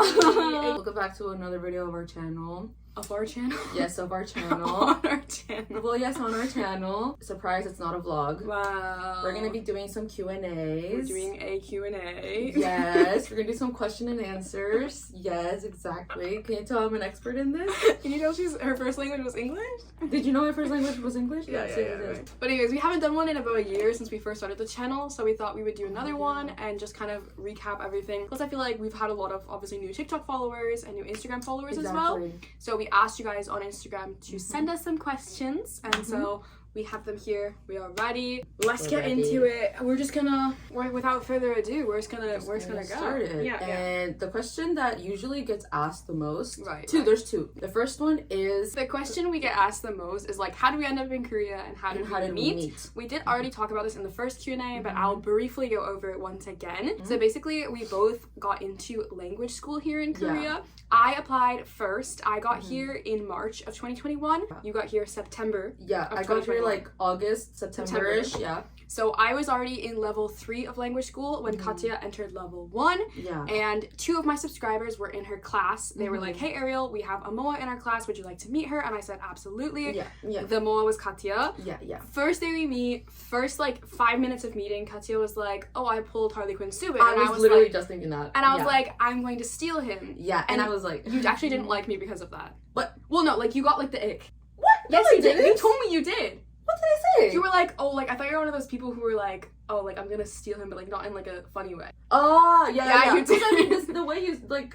Welcome back to another video of our channel. Of our channel? Yes, of our channel. On our channel. Well, yes, on our channel. Surprise, it's not a vlog. Wow. We're gonna be doing some Q&As. We're doing a Q&A. Yes, we're gonna do some question and answers. Yes, exactly. Can you tell I'm an expert in this? Can you tell her first language was English? Did you know my first language was English? Yeah. Right. But anyways, we haven't done one in about a year since we first started the channel, so we thought we would do another one and just kind of recap everything. Plus, I feel like we've had a lot of obviously new TikTok followers and new Instagram followers as well. So we asked you guys on Instagram to send us some questions, and so we have them here. We are ready. Let's get into it. We're just gonna, without further ado, we're just gonna start it. Yeah. And the question that usually gets asked the most, right? There's two. The first one is the question we get asked the most is like, how do we end up in Korea and how did we meet? We did already talk about this in the first Q&A, but I'll briefly go over it once again. So basically, we both got into language school here in Korea. Yeah. I applied first. I got here in March of 2021. You got here September. Yeah, I got here like August, September-ish. Yeah. So I was already in level 3 of language school when Katya entered level 1. Yeah. And 2 of my subscribers were in her class. They were like, hey Ariel, we have a MOA in our class. Would you like to meet her? And I said, absolutely. Yeah. The MOA was Katya. Yeah. First day we meet, first like 5 minutes of meeting, Katya was like, oh, I pulled Harley Quinn Subin. I was literally like, just thinking that. And I was like, I'm going to steal him. Yeah. And I was like, you actually didn't like me because of that. What? Well, no, like you got like the ick. What? Yes, you did. You told me you did. What did I say? You were like, oh, like I thought you were one of those people who were like, oh, like I'm gonna steal him, but like not in like a funny way. Oh, yeah. You did. I mean,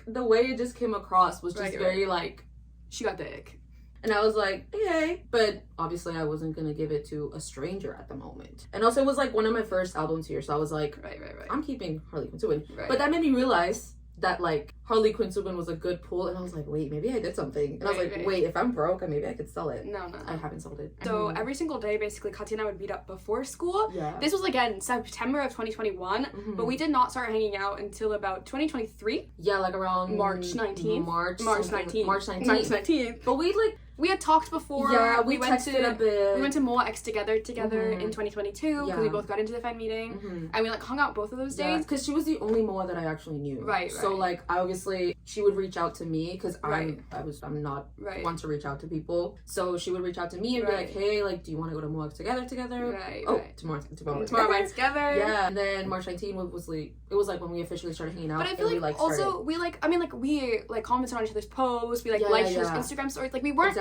the way it just came across was just very like, she got the ick. And I was like, okay. But obviously I wasn't gonna give it to a stranger at the moment. And also it was like one of my first albums here, so I was like, right. I'm keeping Harley Quinn Subin. Right. But that made me realize that like Harley Quinn Subin was a good pull, and I was like, wait, maybe I did something. And I was like, wait, if I'm broke, maybe I could sell it. No. I haven't sold it. So every single day, basically, Katya and I would meet up before school. Yeah. This was again September of 2021, but we did not start hanging out until about 2023. Yeah, like around March 19th. March 19th. But we had talked before. Yeah, we went to a bit. We went to MOAs together in 2022 because we both got into the fan meeting, and we like hung out both of those days. Because she was the only MOA that I actually knew. Right. So like obviously she would reach out to me because I'm not one to reach out to people. So she would reach out to me and be like, hey, like, do you want to go to MOAs together? Right. Oh, tomorrow night together. Yeah. And then March 19th was like, it was like when we officially started hanging out. But I feel like also we commented on each other's posts. We liked each other's Instagram stories. Like we weren't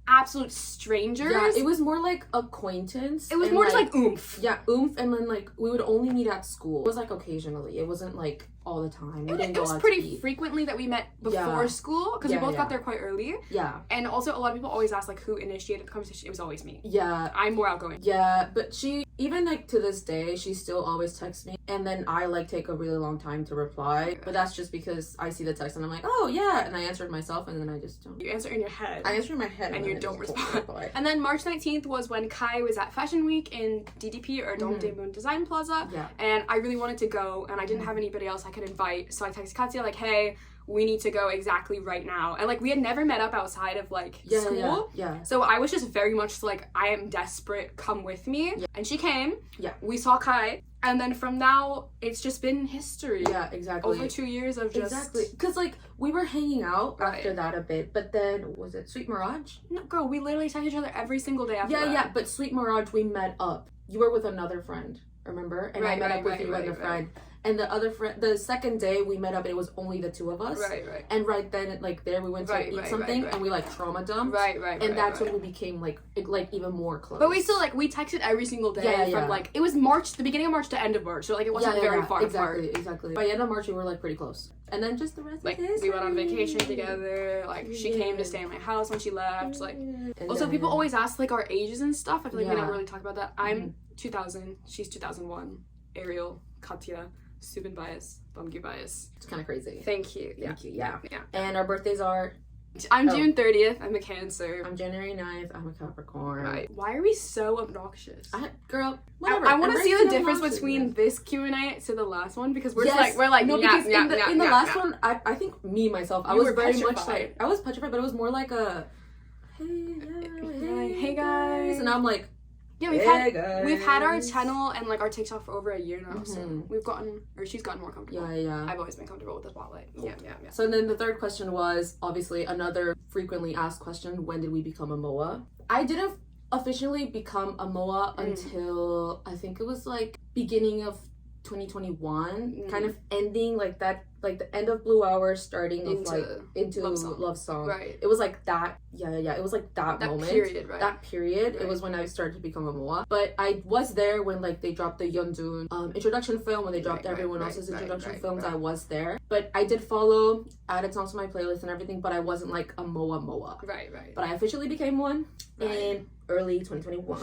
absolute strangers. Yeah, it was more like acquaintance. It was more just like oomph. Yeah, oomph, and then like we would only meet at school. It was like occasionally. It wasn't like all the time. It was pretty frequently that we met before school because we both got there quite early. Yeah. And also a lot of people always ask like who initiated the conversation. It was always me. Yeah. I'm more outgoing. Yeah, but she, even like to this day, she still always texts me, and then I like take a really long time to reply. But that's just because I see the text and I'm like, oh yeah, and I answer it myself, and then I just don't. You answer in your head. I answer in my head, and you don't respond. And then March 19th was when Kai was at Fashion Week in DDP or Dong Daemun Design Plaza. Yeah. And I really wanted to go, and I didn't have anybody else I could invite, so I texted Katya like, hey, we need to go exactly right now. And like we had never met up outside of like school. Yeah. So I was just very much like, I am desperate, come with me. Yeah. And she came. Yeah. We saw Kai. And then from now, it's just been history. Yeah, exactly. Over 2 years of just... Exactly. Because, like, we were hanging out after that a bit, but then, was it Sweet Mirage? No, girl, we literally text each other every single day after that. Yeah, but Sweet Mirage, we met up. You were with another friend, remember? And I met up with you and a friend. And the other friend, the second day we met up, and it was only the two of us. Right. And right then, like there, we went to eat something, and we like trauma dumped. And that's when we became like even more close. But we still like we texted every single day from like it was March, the beginning of March to end of March, so like it wasn't very far apart. Exactly. By the end of March, we were like pretty close. And then just the rest like of it. We went on vacation together. Like she came to stay in my house when she left. Like also people always ask like our ages and stuff. I feel like we never really talk about that. I'm 2000. She's 2001. Ariel, Katya. Subin bias, Bumgi bias. It's kind of crazy. Thank you. Yeah. And our birthdays are... I'm June 30th. I'm a Cancer. I'm January 9th. I'm a Capricorn. Right. Why are we so obnoxious? Girl, whatever. I want to see the difference between this Q&A to the last one because we're like no, because in the last one, I think me myself, I was very much like I was petrified, but it was more like a hey guys, and I'm like. Yeah, we've had our channel and like our TikTok for over a year now, so she's gotten more comfortable. Yeah. I've always been comfortable with the spotlight. Yeah. So then the third question was obviously another frequently asked question: when did we become a MOA? I didn't officially become a MOA until I think it was like beginning of 2021, kind of ending like that, like the end of Blue Hour, starting into Love Song. Right. It was like that. Yeah. It was like that moment. Period, right? That period. Right. It was when I started to become a MOA. But I was there when like they dropped the Yeonjun introduction film, when they dropped everyone else's introduction films. I was there. But I did follow, added songs to my playlist and everything. But I wasn't like a MOA. Right. But I officially became one in early 2021.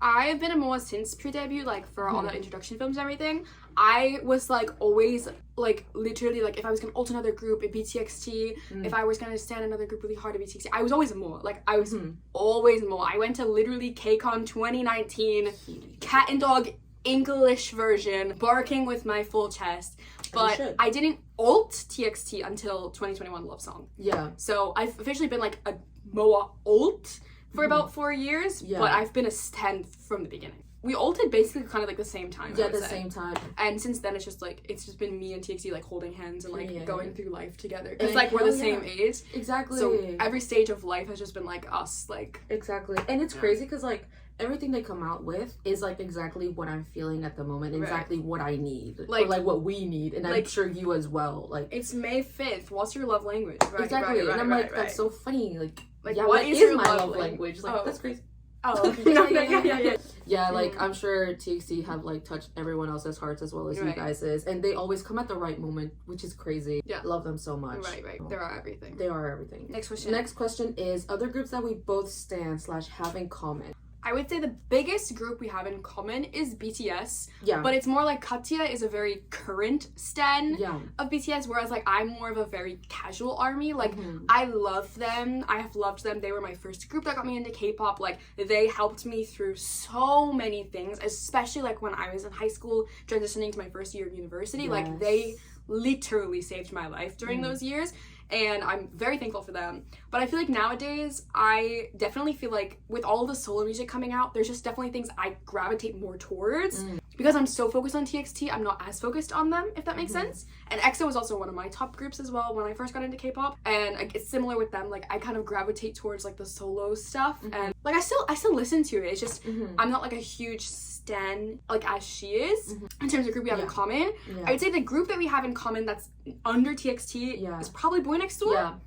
I've been a MOA since pre-debut, like for all the introduction films and everything. I was like always like literally like if I was gonna ult another group at BTXT, if I was gonna stand another group really hard at BTXT, I was always a MOA. Like I was always a MOA. I went to literally KCON 2019, cat and dog English version, barking with my full chest. But I didn't ult TXT until 2021 Love Song. Yeah. So I've officially been like a MOA ult for about 4 years, but I've been a stan from the beginning. We ulted basically kind of like the same time. Yeah, the same time. And since then, it's just been me and TXT like holding hands and like going through life together. Because like we're the same age. Exactly. So every stage of life has just been like us, like. Exactly. And it's crazy because like everything they come out with is like exactly what I'm feeling at the moment, exactly what I need, like, or like what we need, and like, I'm sure you as well. Like it's May 5th. What's your love language? Exactly. And I'm like, that's so funny. Like what is your my love language? Like that's crazy. Oh, okay. Yeah, like I'm sure TXT have like touched everyone else's hearts as well as you guys's, and they always come at the right moment, which is crazy. Yeah, love them so much. Right. They are everything. They are everything. Next question is other groups that we both stan / have in common. I would say the biggest group we have in common is BTS. Yeah. But it's more like Katya is a very current stan of BTS, whereas like I'm more of a very casual army. Like I love them. I have loved them. They were my first group that got me into K-pop. Like they helped me through so many things, especially like when I was in high school transitioning to my first year of university. Like they literally saved my life during those years. And I'm very thankful for them. But I feel like nowadays, I definitely feel like with all the solo music coming out, there's just definitely things I gravitate more towards. Because I'm so focused on TXT, I'm not as focused on them, if that makes sense. And EXO was also one of my top groups as well when I first got into K-pop. And like, it's similar with them. Like I kind of gravitate towards like the solo stuff. And like I still listen to it. It's just I'm not like a huge stan like as she is in terms of group we have in common. I would say the group that we have in common that's under TXT is probably Boy Next Door.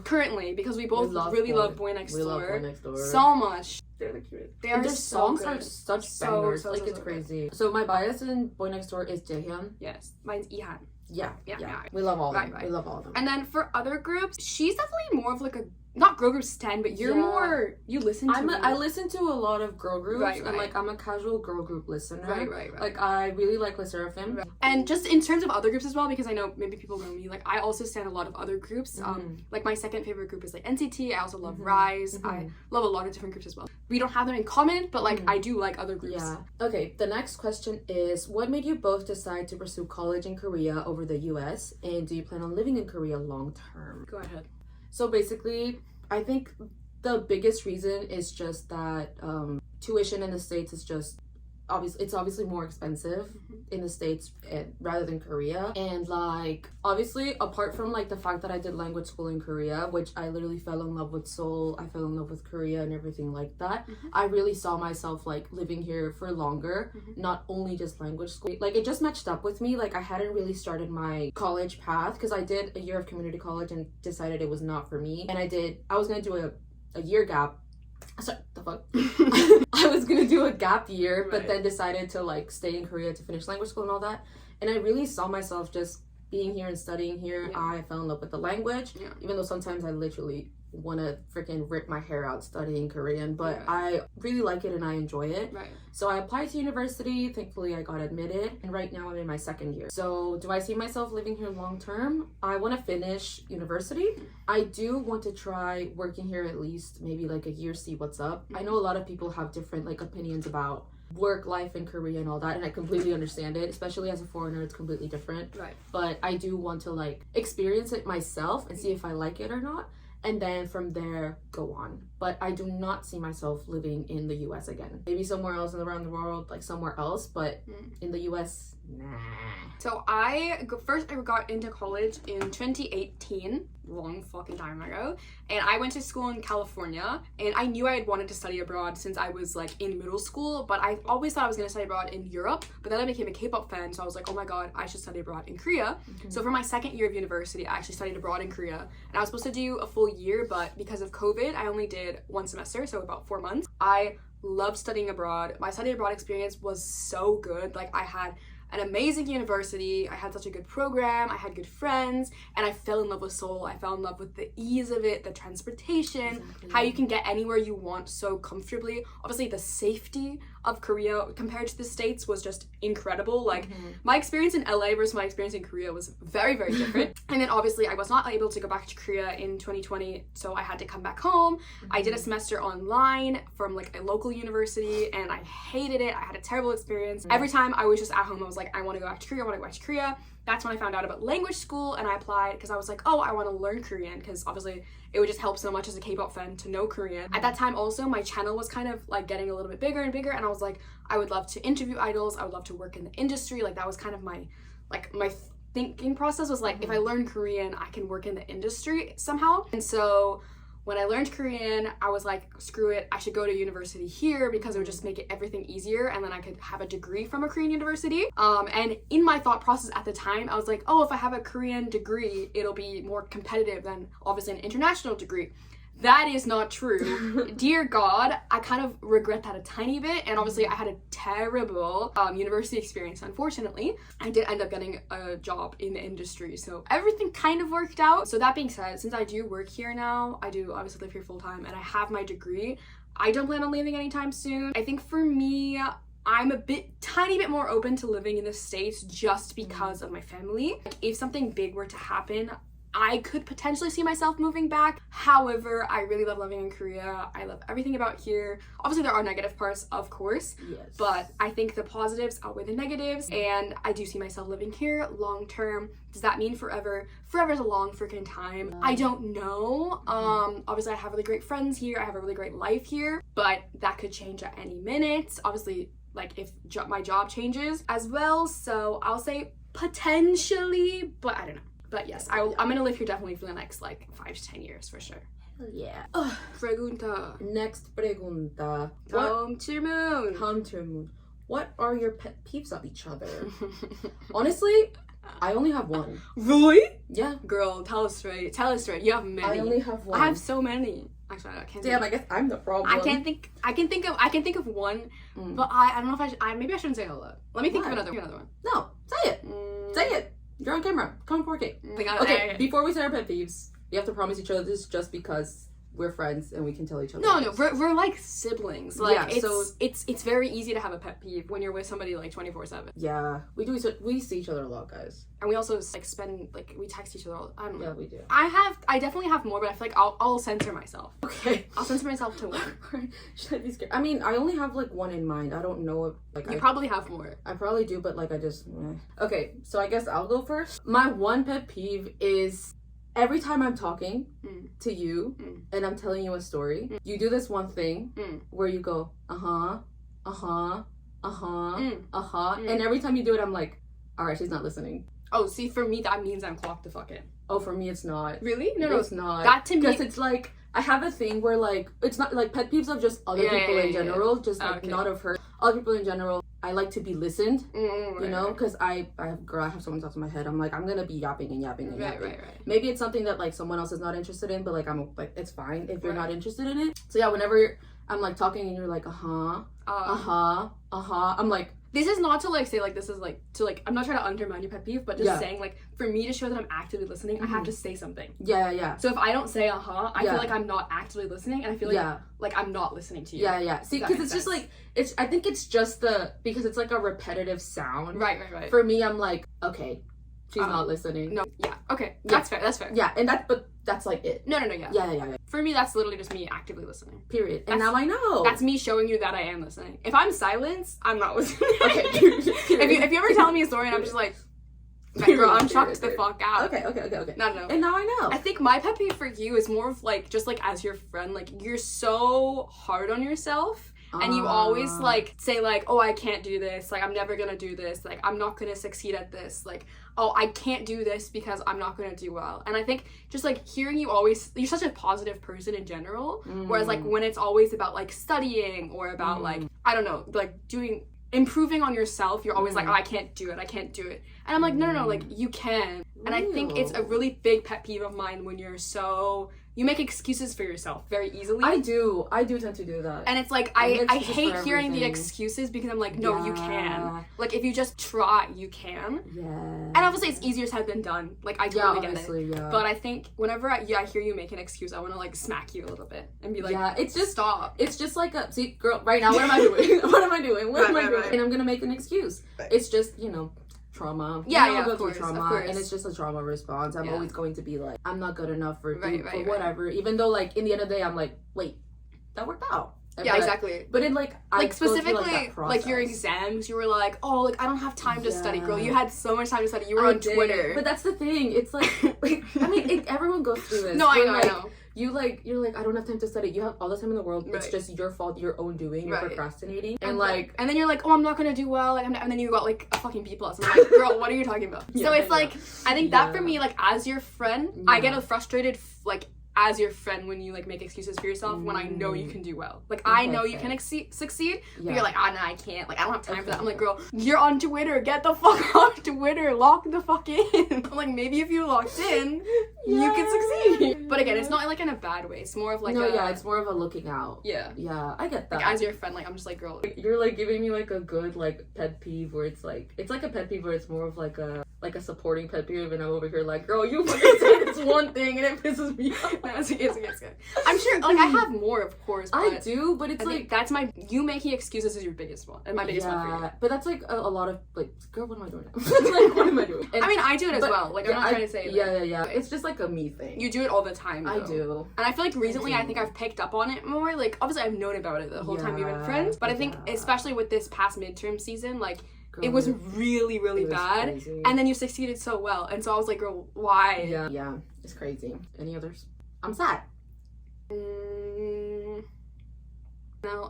Currently, because we both really love Boy Next Door. We love Boy Next Door so much. They're the cutest. Their songs so are such bangers. Like it's crazy. So my bias in Boy Next Door is Jaehyun. Yes, mine's Ihan. Yeah. We love all of them. We love all of them. And then for other groups, she's definitely more of like a not girl group stan, but you're more you listen to. I listen to a lot of girl groups, and like I'm a casual girl group listener. Right. Like I really like Le Sserafim. And just in terms of other groups as well, because I know maybe people know me, like I also stan a lot of other groups. Like my second favorite group is like NCT. I also love Rise. I love a lot of different groups as well. We don't have them in common, but like I do like other groups. Yeah. Okay. The next question is: what made you both decide to pursue college in Korea over the US, and do you plan on living in Korea long term? Go ahead. So basically, I think the biggest reason is just that tuition in the States is just obviously more expensive in the States rather than Korea. And like obviously apart from like the fact that I did language school in Korea, which I literally fell in love with Seoul, I fell in love with Korea and everything like that, I really saw myself like living here for longer, not only just language school. Like it just matched up with me. Like I hadn't really started my college path because I did a year of community college and decided it was not for me. And I was gonna do a year gap. Sorry, the fuck. I was gonna do a gap year, but then decided to like stay in Korea to finish language school and all that. And I really saw myself just being here and studying here. I fell in love with the language, even though sometimes I literally want to freaking rip my hair out studying Korean, but I really like it and I enjoy it. So I applied to university. Thankfully I got admitted, and right now I'm in my second year. So do I see myself living here long term? I want to finish university. I do want to try working here at least maybe like a year, see what's up. I know a lot of people have different like opinions about work life in Korea and all that, and I completely understand it, especially as a foreigner. It's completely different, but I do want to like experience it myself and see if I like it or not. and then from there go on. But I do not see myself living in the US again. Maybe somewhere else around the world, like somewhere else, but in the US, nah. So I got into college in 2018, long fucking time ago, and I went to school in California, and I knew I had wanted to study abroad since I was like in middle school, but I always thought I was going to study abroad in Europe. But then I became a K-pop fan, so I was like, oh my god, I should study abroad in Korea. So for my second year of university, I actually studied abroad in Korea, and I was supposed to do a full year, but because of COVID, I only did one semester, so about 4 months. I loved studying abroad. My study abroad experience was so good. Like, I had an amazing university, I had such a good program, I had good friends, and I fell in love with Seoul. I fell in love with the ease of it, the transportation, how you can get anywhere you want so comfortably. Obviously, the safety of Korea compared to the States was just incredible. Like, my experience in LA versus my experience in Korea was very, very different. And then obviously I was not able to go back to Korea in 2020, so I had to come back home. I did a semester online from like a local university, and I hated it. I had a terrible experience. Every time I was just at home, I was like, I want to go back to Korea, I want to go back to Korea. That's when I found out about language school, and I applied because I was like, oh, I want to learn Korean, because obviously it would just help so much as a K-pop fan to know Korean. At that time also, my channel was kind of like getting a little bit bigger and bigger, and I was like, I would love to interview idols, I would love to work in the industry. Like, that was kind of my thinking process was like, if I learn Korean, I can work in the industry somehow. And so when I learned Korean, I was like, screw it, I should go to university here because it would just make it everything easier, and then I could have a degree from a Korean university. And in my thought process at the time, I was like, oh, if I have a Korean degree, it'll be more competitive than obviously an international degree. That is not true. Dear God, I kind of regret that a tiny bit, and obviously I had a terrible university experience, unfortunately. I did end up getting a job in the industry, so everything kind of worked out. So that being said, since I do work here now, I do obviously live here full time, and I have my degree, I don't plan on leaving anytime soon. I think for me, I'm a tiny bit more open to living in the States just because of my family. Like, if something big were to happen, I could potentially see myself moving back. However, I really love living in Korea. I love everything about here. Obviously, there are negative parts, of course, but I think the positives outweigh the negatives, and I do see myself living here long term. Does that mean forever? Forever is a long freaking time. I don't know. Obviously, I have really great friends here. I have a really great life here, but that could change at any minute. Obviously, like, if my job changes as well, so I'll say potentially, but I don't know. But yes, I'm gonna live here definitely for the next like 5 to 10 years for sure. Hell yeah. Pregunta. Next pregunta. 다음 질문. What are your pet peeves of each other? Honestly, I only have one. Really? Yeah. Girl, tell us straight. You have many. I only have one. I have so many. Actually, I can't. Damn, I guess I'm the problem. I can think of one, but I don't know if maybe I shouldn't say it out loud. Let me think of another one. No, say it. Say it. You're on camera. COMEBCAK. Okay, before we say our pet peeves, we have to promise each other this just because we're friends and we can tell each other. No, we're like siblings. Like, it's very easy to have a pet peeve when you're with somebody like 24/7. Yeah, we see each other a lot, guys. And we also like we text each other all. I don't know. Yeah, we do. I definitely have more, but I feel like I'll censor myself. Okay. I'll censor myself to one. Should I be scared? I mean, I only have like one in mind. I don't know if like you probably have more. I probably do, but like I just Okay, so I guess I'll go first. My one pet peeve is every time I'm talking to you and I'm telling you a story, you do this one thing where you go, and every time you do it, I'm like, all right, she's not listening. Oh, see, for me, that means I'm clocked the fuck in. Oh, for me, it's not. Really? No, it's not. That to me, because it's like, I have a thing where like, it's not like pet peeves of just other people in general, just like not of her. Other people in general, I like to be listened, you know, because I have someone talk to my head. I'm like, I'm gonna be yapping and yapping and yapping. Right. Maybe it's something that like someone else is not interested in, but like I'm like, it's fine if you're not interested in it. So yeah, whenever I'm like talking and you're like, I'm like, this is not to like say like this is like to like, I'm not trying to undermine your pet peeve, but just saying like for me to show that I'm actively listening, I have to say something. Yeah. So if I don't say I feel like I'm not actively listening, and I feel like I'm not listening to you. Yeah. See, because it's just like I think it's just because it's like a repetitive sound. Right. For me, I'm like, okay, she's not listening. No. Yeah. Okay. That's fair. Yeah, and that's like it. No. Yeah. For me, that's literally just me actively listening. Period. And now I know. That's me showing you that I am listening. If I'm silent, I'm not listening. Okay. If you ever tell me a story and I'm just like, Girl, I'm shocked the fuck out. Okay. No. And now I know. I think my pet peeve for you is more of like, just like as your friend, like you're so hard on yourself. And you always like say like, oh, I can't do this, like I'm never gonna do this, like I'm not gonna succeed at this, like, oh, I can't do this because I'm not gonna do well. And I think just like hearing you always, you're such a positive person in general, whereas like when it's always about like studying or about like, I don't know, like improving on yourself, you're always like, oh, I can't do it. And I'm like, no, like you can. And I think it's a really big pet peeve of mine when you make excuses for yourself very easily. I do tend to do that. And it's like, I hate hearing the excuses because I'm like, no, you can. Like, if you just try, you can. Yeah. And obviously, it's easier said than done. Like, I totally get it. Yeah. But I think whenever I hear you make an excuse, I want to, like, smack you a little bit and be like, it's just stop. It's just like see, girl, right now, what am I doing? What am I doing? And I'm going to make an excuse. It's just, trauma. Yeah, go through trauma, and it's just a trauma response. I'm always going to be like, I'm not good enough for whatever. Even though, like, in the end of the day, I'm like, wait, that worked out. Yeah, exactly. But in like specifically like your exams, you were like, oh, like I don't have time to study, girl. You had so much time to study. You were on Twitter. But that's the thing. It's like, I mean, everyone goes through this. No, I know. You're like, I don't have time to study. You have all the time in the world. It's just your fault, your own doing. You're procrastinating, and then you're like, oh, I'm not gonna do well. Like, and then you got like a fucking B+. I'm like, girl, what are you talking about? So it's like, I think that for me, like as your friend, I get frustrated, like as your friend when you like make excuses for yourself when I know you can do well. Like I know you can succeed, but you're like, oh no, I can't. Like I don't have time for that. I'm like, girl, you're on Twitter. Get the fuck off Twitter. Lock the fuck in. I'm like, maybe if you locked in, you could succeed. But again, it's not like in a bad way. It's more of like it's more of a looking out. Yeah, I get that. Like, as your friend, like I'm just like, girl, you're like giving me like a good like pet peeve where it's like a pet peeve where it's more of like a supporting pet peeve, and I'm over here like, girl, you fucking said it's one thing and it pisses me off. No, it's good. I'm sure, like, I have more, of course. But I do, but it's like that's you making excuses is your biggest one, and my biggest one for you. But that's like a lot of like, girl, what am I doing now? Like, what am I doing? And, I mean, I do it as well. Like, I'm not trying to say that. Yeah. It's just like a me thing. You do it all the time, though. I do. And I feel like recently, I think I've picked up on it more. Like, obviously, I've known about it the whole time we've been friends, but I think especially with this past midterm season, like. Girl, it was really, really bad. Crazy. And then you succeeded so well. And so I was like, girl, why? Yeah, it's crazy. Any others? I'm sad. No.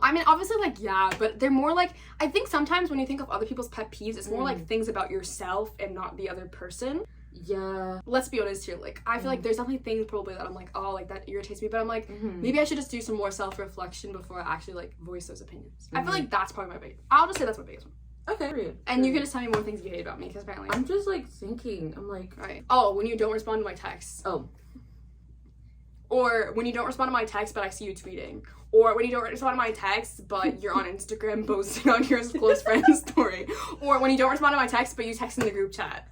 I mean, obviously, like, yeah, but they're more like, I think sometimes when you think of other people's pet peeves, it's more like things about yourself and not the other person. Yeah. Let's be honest here. Like, I feel like there's definitely things probably that I'm like, oh, like, that irritates me. But I'm like, maybe I should just do some more self-reflection before I actually, like, voice those opinions. I feel like that's probably my biggest. I'll just say that's my biggest one. Okay. And you can just tell me more things you hate about me, because apparently I'm just like thinking. I'm like, right. Oh, when you don't respond to my texts. Oh. Or when you don't respond to my text, but I see you tweeting. Or when you don't respond to my text, but you're on Instagram posting on your close friend's story. Or when you don't respond to my text, but you text in the group chat.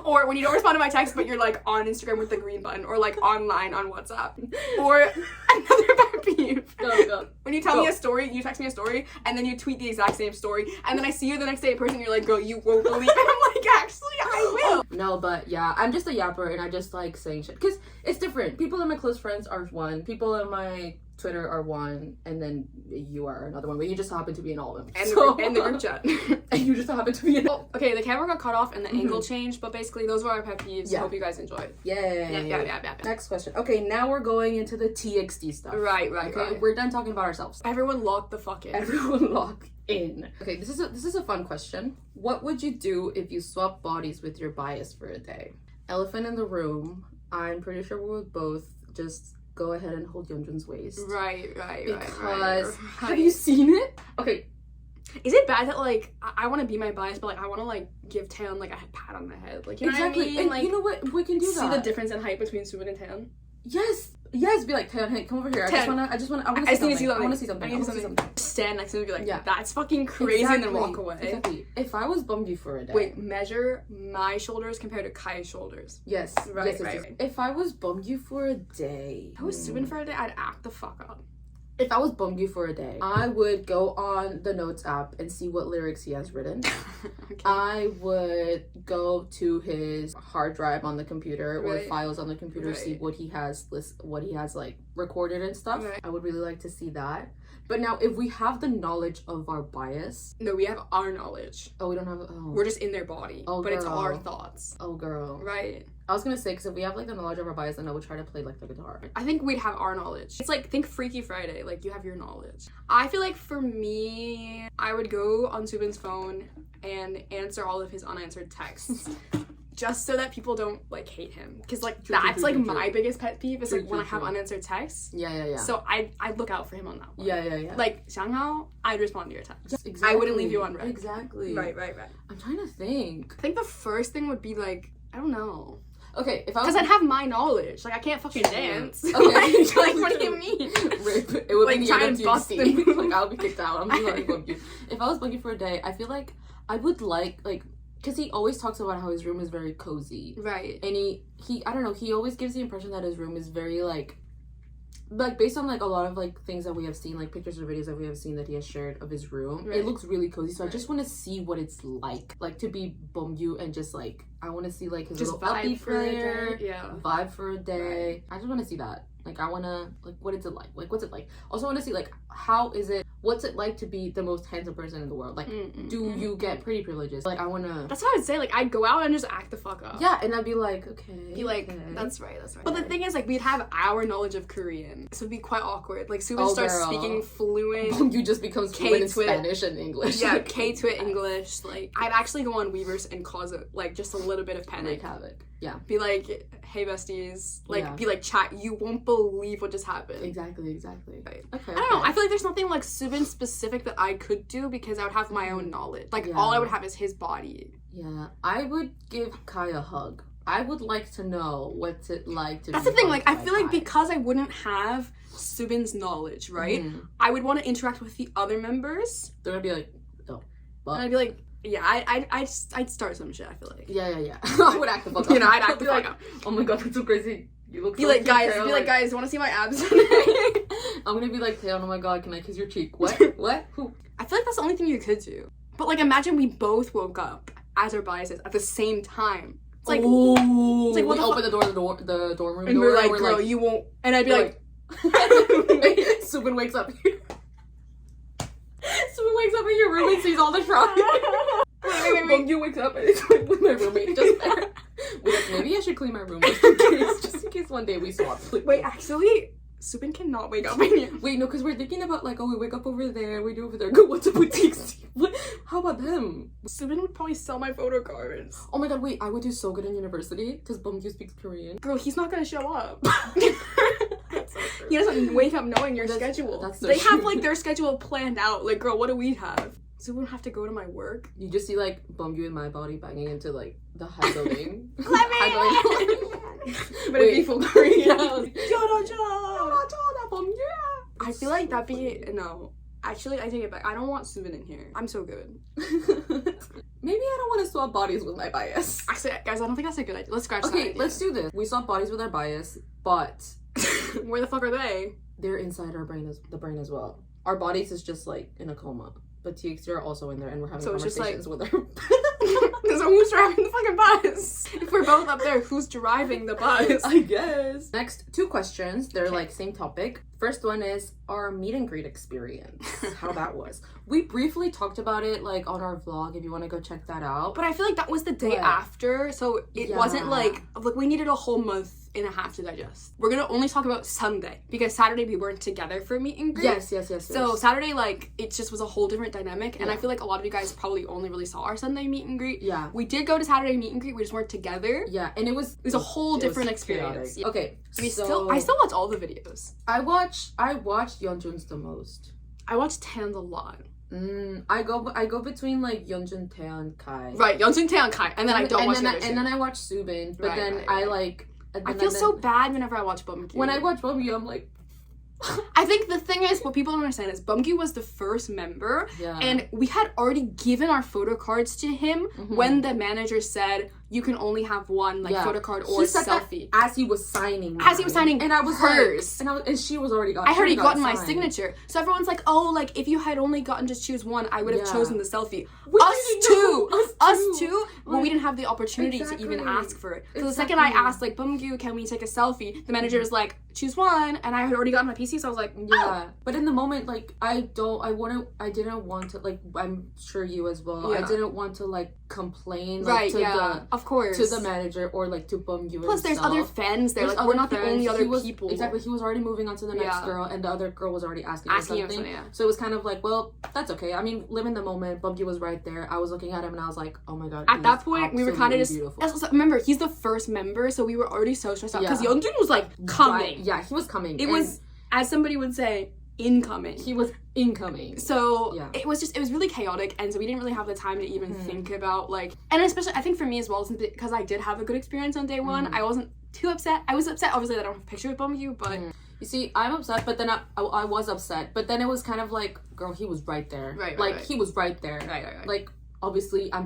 Or when you don't respond to my text, but you're like on Instagram with the green button, or like online on WhatsApp. Or another pet peeve. Go. When you tell me a story, you text me a story, and then you tweet the exact same story, and then I see you the next day in person, you're like, girl, you won't believe it. I'm like, actually, I will. No, but yeah, I'm just a yapper, and I just like saying shit. Because it's different. People in my close friends are one. People in my Twitter are one, and then you are another one, but you just happen to be in all of them. And the group chat. And you just happen to be in okay, the camera got cut off and the angle changed, but basically those were our pet peeves. Yeah. Hope you guys enjoyed. Yeah. Next question. Okay, now we're going into the TXT stuff. Right. We're done talking about ourselves. Everyone lock the fuck in. Everyone lock in. Okay, this is a fun question. What would you do if you swap bodies with your bias for a day? Elephant in the room. I'm pretty sure we would both just go ahead and hold Yeonjun's waist. Right. Because have you seen it? Okay. Is it bad that like I want to be my bias, but like I want to like give Taeyeon like a pat on the head, like you know what I mean? And like you know what, we can do see that. See the difference in height between Soobin and Taeyeon. Yes, be like, Taeyeon, hey, come over here. I want to see something. Stand next to him and be like, that's fucking crazy, and then walk away. Exactly. If I was Bumgyu for a day. Wait, measure my shoulders compared to Kai's shoulders. Yes. Right. If I was Bumgyu for a day. If I was Soobin for a day, I'd act the fuck up. If I was Bumgyu for a day, I would go on the notes app and see what lyrics he has written. Okay. I would go to his hard drive on the computer or files on the computer, see what he has like recorded and stuff. Right. I would really like to see that. But now, if we have the knowledge of our bias... No, we have our knowledge. Oh, we don't have... Oh. We're just in their body. Oh, but girl. It's our thoughts. Oh, girl. Right. I was gonna say, because if we have, like, the knowledge of our bias, then I would try to play, like, the guitar. I think we'd have our knowledge. It's like, think Freaky Friday. Like, you have your knowledge. I feel like, for me, I would go on Subin's phone and answer all of his unanswered texts. Just so that people don't, like, hate him. Because, like, that's, like, my biggest pet peeve is, like, when I have unanswered texts. Yeah. So I'd look out for him on that one. Yeah. Like, Xianghao, I'd respond to your text. Yes, exactly. I wouldn't leave you unread. Exactly. Right. I'm trying to think. I think the first thing would be, like, I don't know. Okay, if I was... Because I'd have my knowledge. Like, I can't fucking dance. Okay. like, what do you mean? Rip. It would like, be try and bust them. Like, I'll be kicked out. I'm just like, if I was Bumgyu for a day, I feel like I would like... Because he always talks about how his room is very cozy. Right. And he I don't know, he always gives the impression that his room is very, like, based on, like, a lot of, like, things that we have seen, like, pictures or videos that we have seen that he has shared of his room. Right. It looks really cozy. So I just want to see what it's like, to be Bumgyu and just, like, I want to see, like, his just little upbeat player. Yeah. Vibe for a day. Right. I just want to see that. Like, I want to, like, what is it like? Like, what's it like? Also, I want to see, like, what's it like to be the most handsome person in the world? Like, do you get pretty privileges? Like, I want to... That's what I would say. Like, I'd go out and just act the fuck up. Yeah, and I'd be like, okay. Be like, that's right. But the thing is, like, we'd have our knowledge of Korean. So it'd be quite awkward. Like, Subin starts speaking fluent. You just becomes fluent in Spanish and English. Yeah, K-twit English. Like, I'd actually go on Weverse and cause, like, just a little bit of panic. Make havoc. Yeah. Be like, hey, besties. Like, be like, chat, you won't believe what just happened. Exactly. Right. Okay. I don't know. I feel like there's nothing, like, Subin specific that I could do because I would have my own knowledge. Like, all I would have is his body. Yeah. I would give Kai a hug. I would like to know what's it like to That's the thing. Like, I feel like because I wouldn't have Subin's knowledge, right? I would want to interact with the other members. They're gonna be like, oh. And I'd be like, yeah, I'd start some shit, I feel like. Yeah. I would act the fuck up. You know, I'd act the fuck up. Oh my god, that's so crazy. You look be so like, guys, you want to see my abs? I'm gonna be like, Taeyeon, oh my god, can I kiss your cheek? What? Who? I feel like that's the only thing you could do. But, like, imagine we both woke up as our biases at the same time. It's like, it's like we open the dorm room and door, we're like, girl, you won't. And I'd be like Subin wakes up here. Subin wakes up in your room and sees all the trauma. Wait. Bumgyu wakes up and it's like with my roommate just there. Maybe I should clean my room just in case one day we swap. Wait, actually, Subin cannot wake up in here. Wait, no, because we're thinking about, like, oh, we wake up over there, we do over there. Go, what's up with TXT? How about them? Subin would probably sell my photo cards. Oh my god, wait, I would do so good in university because Bumgyu speaks Korean. Girl, he's not gonna show up. So he doesn't wake up knowing your schedule. That's so they true. have, like, their schedule planned out. Like, girl, what do we have? So we don't have to go to my work. You just see, like, Bumgyu in my body banging into, like, the high building. But it'd be full Korean. I feel like that'd be... No. Actually, I take it back. I don't want Subin in here. I'm so good. Maybe I don't want to swap bodies with my bias. Actually, guys, I don't think that's a good idea. Let's scratch that idea. Let's do this. We swap bodies with our bias, but... Where the fuck are they? They're inside our brain, the brain as well. Our bodies is just, like, in a coma. But TXT are also in there, and we're having conversations with her. So who's driving the fucking bus? If we're both up there, who's driving the bus? I guess. Next, 2 questions. They're, like, same topic. First one is our meet and greet experience. How that was. We briefly talked about it, like, on our vlog, if you want to go check that out. But I feel like that was the day after, so it wasn't, like, we needed a whole month and a half to digest. We're gonna only talk about Sunday, because Saturday we weren't together for meet and greet. Yes. So Saturday, like, it just was a whole different dynamic, and I feel like a lot of you guys probably only really saw our Sunday meet and greet. Yeah. We did go to Saturday meet and greet, we just weren't together. Yeah, and it was a whole different experience. Yeah. Okay, I still watch all the videos. I watched Yeonjun's the most. I watched Tan's a lot. I go between, like, Yeonjun, Taeyeon, Kai. Right, Yeonjun, Taeyeon, Kai, and then I don't watch the other two. And then I watch Subin, but I feel so bad whenever I watch Bumgyu. When I watch Bumgyu, I'm like... I think the thing is, what people don't understand is Bumgyu was the first member, and we had already given our photo cards to him when the manager said, you can only have one photo card or selfie. As he was signing mine. As he was signing and I was hers. Like, and she was already I had already gotten my signature. So everyone's like, oh, like if you had only gotten to choose one, I would have chosen the selfie. Us too. But we didn't have the opportunity to even ask for it. So the second I asked, like, Bumgyu, can we take a selfie? The manager was like, choose one, and I had already gotten my PC, so I was like, But in the moment, like, I didn't want to, like, I'm sure you as well. I didn't want to, like, complain, like, of course, to the manager or like to Bumgyu. Plus, there's other fans there. Like, we're not the only other people. Exactly. He was already moving on to the next girl, and the other girl was already asking for something. So it was kind of like, well, that's okay. I mean, live in the moment. Bumgyu was right there. I was looking at him, and I was like, oh my god. At that point, we were kind of just remember, he's the first member, so we were already so stressed out because Yeonjun was like coming. Right. Yeah, he was coming. It was, as somebody would say, incoming. He was incoming. So it was really chaotic, and so we didn't really have the time to even think about, like, and especially I think for me as well, because I did have a good experience on day one, I wasn't too upset. I was upset obviously that I don't have a picture with Bumgyu, but you see, I'm upset, but then I was upset, but then it was kind of like, girl, he was right there. He was right there. Right. Like, obviously, I'm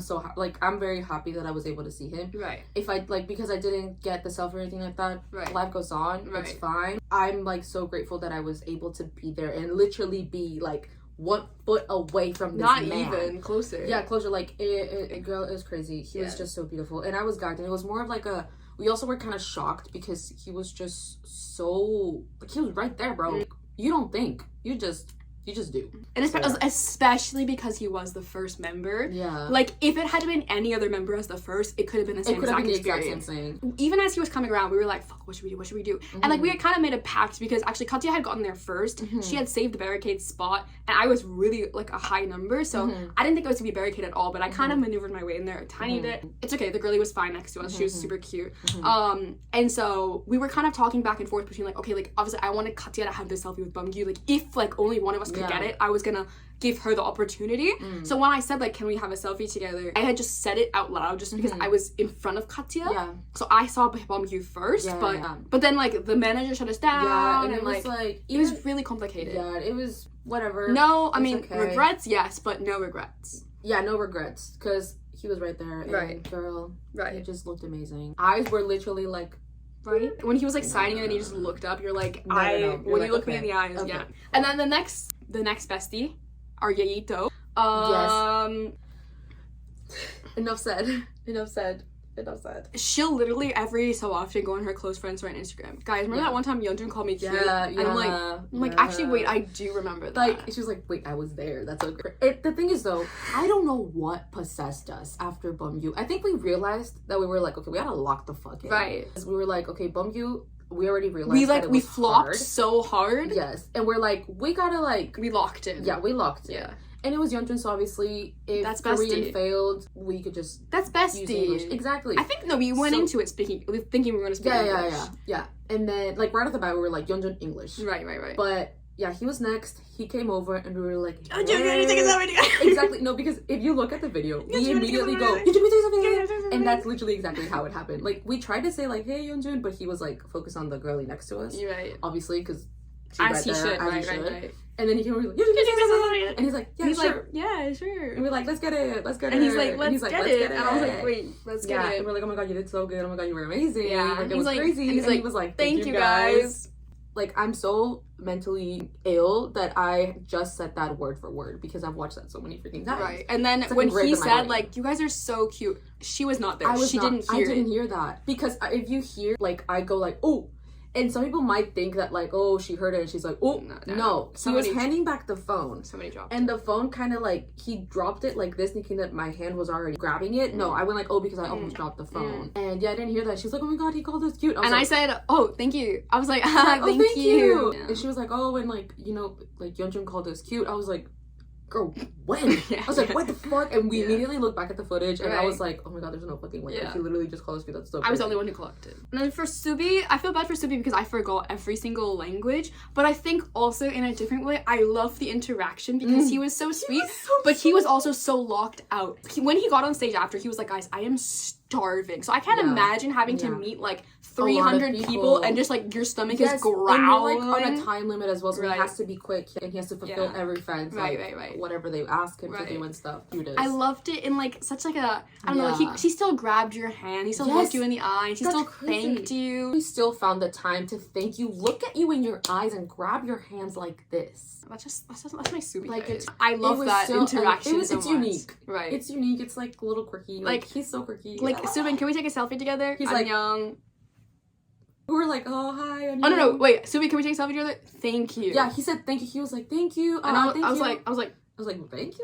very happy that I was able to see him. Right. If I, like, because I didn't get the selfie or anything like that, life goes on. It's fine. I'm, like, so grateful that I was able to be there and literally be, like, 1 foot away from this man. Not even closer. Yeah, closer. Like, girl, it was crazy. He was just so beautiful. And I was gagged. And it was more of, like, we also were kind of shocked because he was just so, like, he was right there, bro. You don't think. You just do. And especially because he was the first member. Yeah. Like, if it had been any other member as the first, it could have been the same exact experience. Even as he was coming around, we were like, fuck, what should we do? And, like, we had kind of made a pact because actually Katya had gotten there first. She had saved the barricade spot, and I was really, like, a high number, so I didn't think it was going to be barricade at all, but I kind of maneuvered my way in there a tiny bit. It's okay, the girlie was fine next to us. She was super cute. And so we were kind of talking back and forth between, like, okay, like, obviously I wanted Katya to have this selfie with Bumgyu. Like, if, like, only one of us could get it, I was gonna give her the opportunity. So when I said, like, can we have a selfie together, I had just said it out loud just because I was in front of Katya. So I saw Bumgyu first, but then, like, the manager shut us down, and it was like it was really complicated. Yeah, it was whatever. No, I mean, regrets, yes, but no regrets. Yeah, no regrets, because he was right there, and girl, it just looked amazing. Eyes were literally like, when he was, like, signing and he just looked up, you're like, when you look me in the eyes, And then the next bestie, our Yeito. Enough said. She'll literally every so often go on her close friends story on Instagram. Guys, remember that one time Yeonjun called me cute? And I'm like, actually, wait, I do remember that. Like, she was like, wait, I was there. That's so great. The thing is, though, I don't know what possessed us after Bumgyu. I think we realized that we were like, okay, we gotta lock the fuck in. Right. We were like, okay, Bumgyu, we already realized we flopped so hard. Yes. And we're like, we gotta, like, we locked in. Yeah, we locked in. Yeah. And it was Yeonjun, so obviously, if Korean failed, we could just use English. Exactly. I think, we went into it thinking we were going to speak English. Yeah. And then, like, right off the bat, we were like, Yeonjun, English. Right. But, yeah, he was next. He came over, and we were like, hey. Exactly. No, because if you look at the video, we immediately go, and that's literally exactly how it happened. Like, we tried to say, like, hey, Yeonjun, but he was, like, focused on the girlie next to us. Right. Obviously, because as he should. Right. And then he came over, like, and he's like, yeah, sure. Like, yeah, sure. And we're like, let's get it. And he's like, let's get it. And I was like, wait, let's get it. And we're like, oh my god, you did so good. Oh my god, you were amazing. Yeah. Like, it was crazy. And he was like, thank you guys. Like, I'm so mentally ill that I just said that word for word because I've watched that so many freaking times. Right. And then when he said, like, you guys are so cute, she was not there. I didn't hear that. Because if you hear, like, I go like, oh. And some people might think that, like, oh, she heard it and she's like, oh, no. He was handing back the phone. Somebody dropped it. And the phone kind of, like, he dropped it like this, thinking that my hand was already grabbing it. No, I went like, oh, because I almost dropped the phone. And yeah, I didn't hear that. She's like, oh my god, he called us cute. I said, oh, thank you. I was like, thank you. Yeah. And she was like, oh, and, like, you know, like, Yeonjun called us cute. I was like, girl, when? I was like, what the fuck? And we immediately looked back at the footage, and I was like, oh my god, there's no fucking way. Like, he literally just called us cute. That's so crazy. I was the only one who collected. And then for Subi, I feel bad for Subi because I forgot every single language, but I think also in a different way, I love the interaction because he was so sweet, but he was also so locked out. When he got on stage after, he was like, guys, I am starving. So I can't imagine having to meet like 300 people and just like your stomach is growling. And you're like on a time limit as well, so he has to be quick and he has to fulfill every friend's whatever they ask him to do and stuff. I loved it in like such like a, I don't know, like he still grabbed your hand, he still looked you in the eye, he still thanked you. He still found the time to thank you, look at you in your eyes and grab your hands like this. That's my super like I love that interaction. It's unique. Right. It's unique. It's like a little quirky. Like he's so quirky. Like, Subin, can we take a selfie together? He's like young. We were like, oh hi. Oh no, wait, Subin, can we take a selfie together? Thank you. Yeah, he said thank you. He was like, thank you. And I was like,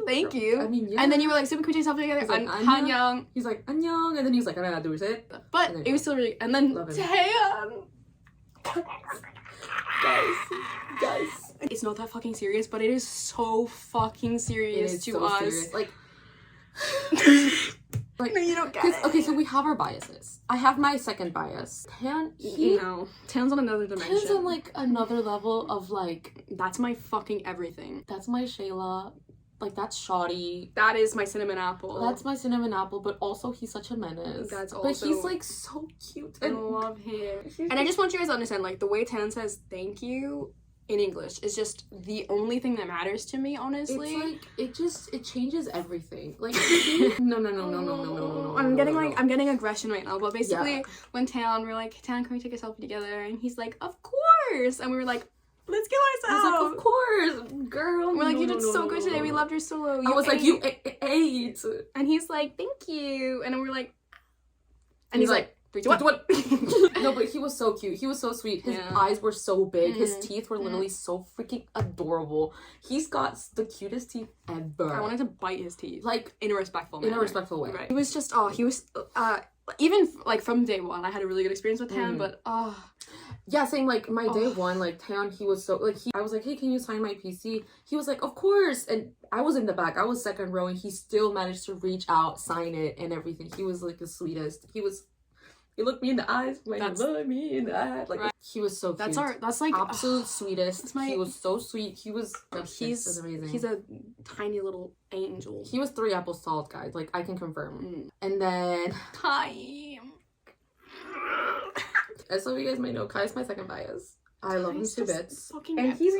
thank you. I mean, yeah. And then you were like, Subin, can we take a selfie together? Like, Annyeong. He's like, annyeong. And then he was like, I don't know how to do it. But it was still really, and then Taeyeon. Guys. It's not that fucking serious, but it is so fucking serious to us. Serious. Like, no, you don't get it. Okay, so we have our biases. I have my second bias. Tan's on another dimension. Tan's on like another level of like, that's my fucking everything. That's my Shayla. Like, that's shoddy. That is my cinnamon apple. That's my cinnamon apple, but also he's such a menace. That's also... But he's, like, so cute. I love him. And I just want you guys to understand, like, the way Tan says thank you in English is just the only thing that matters to me, honestly. It's like, it changes everything. Like, no. I'm getting aggression right now, but basically, when Tan, we're like, Tan, can we take a selfie together? And he's like, of course! And we were like, let's kill ourselves. I was like, of course, girl. We're like, you did so good today. We loved your solo. I was like, you ate. And he's like, thank you. And then we're like, and he's like, 3, 2, 1. No, but he was so cute. He was so sweet. His eyes were so big. His teeth were literally so freaking adorable. He's got the cutest teeth ever. I wanted to bite his teeth. Like, in a respectful manner. In a respectful way. Right. He was just, even, like, from day one, I had a really good experience with him, but, yeah, same, like, my day one, like, Taeyeon, he was so, like, I was like, hey, can you sign my PC? He was like, of course, and I was in the back, I was second row, and he still managed to reach out, sign it, and everything. He was, like, the sweetest. He looked me in the eyes, like, he looked me in the eyes, like, he was so cute. That's, like, absolute sweetest. He was so sweet. He was, he's amazing. He's a tiny little angel. He was 3 apples tall, guys, like, I can confirm. And then... Kai. As some of you guys might know, Kai is my second bias. I love him to bits. And he's